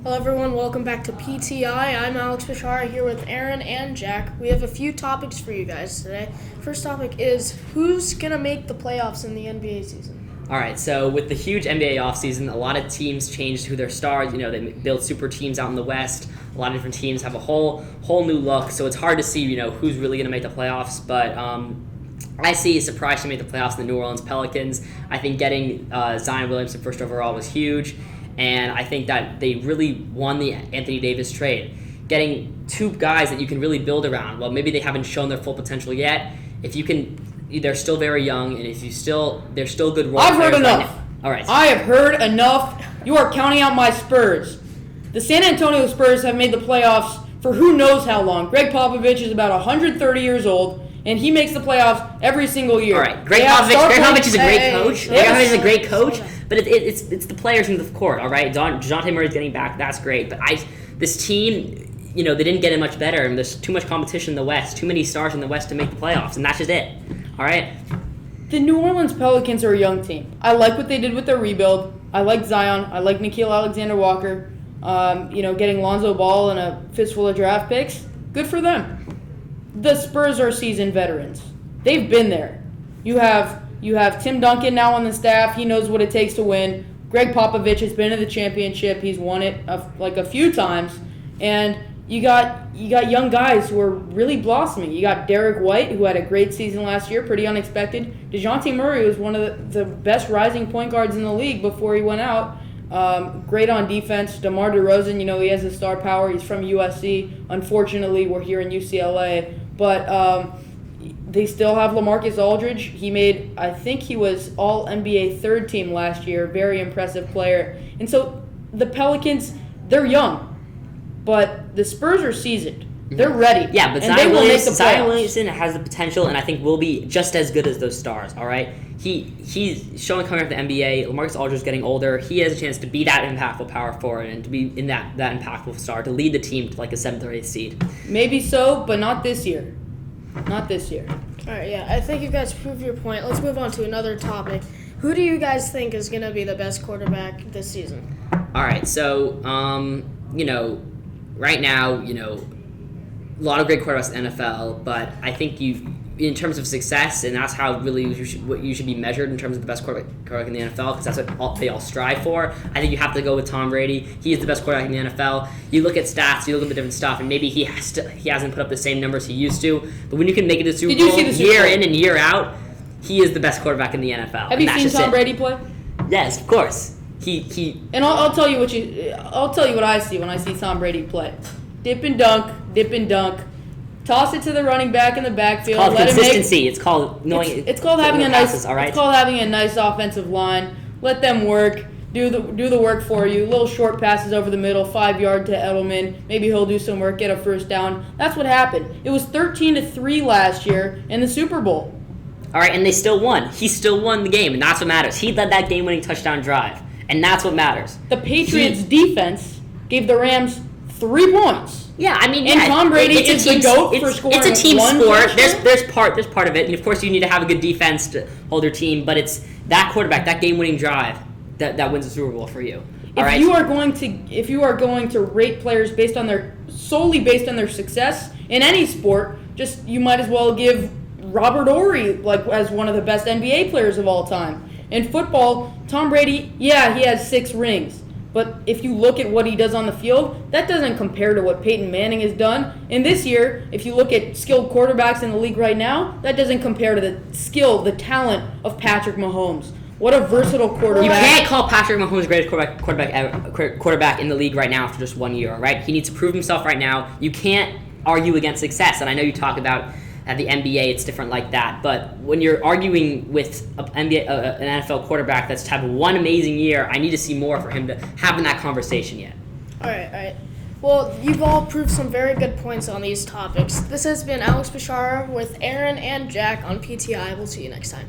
Hello everyone, welcome back to PTI. I'm Alex Bashara here with Aaron and Jack. We have a few topics for you guys today. First topic is who's going to make the playoffs in the NBA season? All right, so with the huge NBA offseason, a lot of teams changed who their stars. They build super teams out in the West. A lot of different teams have a whole new look, so it's hard to see, who's really going to make the playoffs. But I see a surprise to make the playoffs in the New Orleans Pelicans. I think getting Zion Williamson first overall was huge. And I think that they really won the Anthony Davis trade. Getting two guys that you can really build around. Well, maybe they haven't shown their full potential yet. If you can, they're still very young, and they're still good role players. I've heard enough. Right. All right. I have heard enough. You are counting out my Spurs. The San Antonio Spurs have made the playoffs for who knows how long. Greg Popovich is about 130 years old, and he makes the playoffs every single year. All right. Greg Popovich is a great coach. Greg Popovich is a great coach. But it's the players in the court, all right? DeJounte Murray's getting back. That's great. But this team, they didn't get it much better. And there's too much competition in the West, too many stars in the West to make the playoffs. And that's just it, all right? The New Orleans Pelicans are a young team. I like what they did with their rebuild. I like Zion. I like Nickeil Alexander-Walker. Getting Lonzo Ball and a fistful of draft picks. Good for them. The Spurs are seasoned veterans. They've been there. You have Tim Duncan now on the staff. He knows what it takes to win. Greg Popovich has been in the championship. He's won it a few times. And you got young guys who are really blossoming. You got Derek White, who had a great season last year, pretty unexpected. DeJounte Murray was one of the best rising point guards in the league before he went out. Great on defense. DeMar DeRozan, he has the star power. He's from USC. Unfortunately, we're here in UCLA. But they still have LaMarcus Aldridge. I think he was All-NBA third team last year. Very impressive player. And so the Pelicans, they're young, but the Spurs are seasoned. They're ready. Yeah, but Zion Williamson has the potential, and I think will be just as good as those stars, all right? He's showing coming up the NBA. LaMarcus Aldridge is getting older. He has a chance to be that impactful power forward and to be in that impactful star, to lead the team to like a 7th or 8th seed. Maybe so, but not this year. Not this year. All right, yeah, I think you guys proved your point. Let's move on to another topic. Who do you guys think is going to be the best quarterback this season? All right, so, right now, a lot of great quarterbacks in the NFL, but I think in terms of success, and that's how really what you should be measured in terms of the best quarterback in the NFL, because that's what they all strive for. I think you have to go with Tom Brady. He is the best quarterback in the NFL. You look at stats, you look at the different stuff, and maybe he hasn't put up the same numbers he used to, but when you can make it to Super Bowl year in and year out, he is the best quarterback in the NFL. Have you seen Tom Brady play? Yes, of course. And I'll tell you what I see when I see Tom Brady play. Dip and dunk. Toss it to the running back in the backfield. It's called consistency. It's called knowing. It's called having a nice. Passes, all right? It's called having a nice offensive line. Let them work. Do the work for you. Little short passes over the middle, 5 yard to Edelman. Maybe he'll do some work, get a first down. That's what happened. It was 13-3 last year in the Super Bowl. All right, and they still won. He still won the game, and that's what matters. He led that game-winning touchdown drive, and that's what matters. The Patriots' defense gave the Rams 3 points. Yeah, I mean, and Tom Brady is the GOAT for scoring. It's a team sport. Touchdown. There's part of it, and of course you need to have a good defense to hold your team. But it's that quarterback, that game-winning drive, that wins the Super Bowl for you. If you are going to rate players solely based on their success in any sport, you might as well give Robert Horry as one of the best NBA players of all time. In football, Tom Brady, he has 6 rings. But if you look at what he does on the field, that doesn't compare to what Peyton Manning has done. And this year, if you look at skilled quarterbacks in the league right now, that doesn't compare to the skill, the talent of Patrick Mahomes. What a versatile quarterback. You can't call Patrick Mahomes the greatest quarterback in the league right now after just 1 year, right? He needs to prove himself right now. You can't argue against success. And I know you talk about at the NBA, it's different like that. But when you're arguing with an NFL quarterback that's had one amazing year, I need to see more for him to have in that conversation yet. All right. Well, you've all proved some very good points on these topics. This has been Alex Bashara with Aaron and Jack on PTI. We'll see you next time.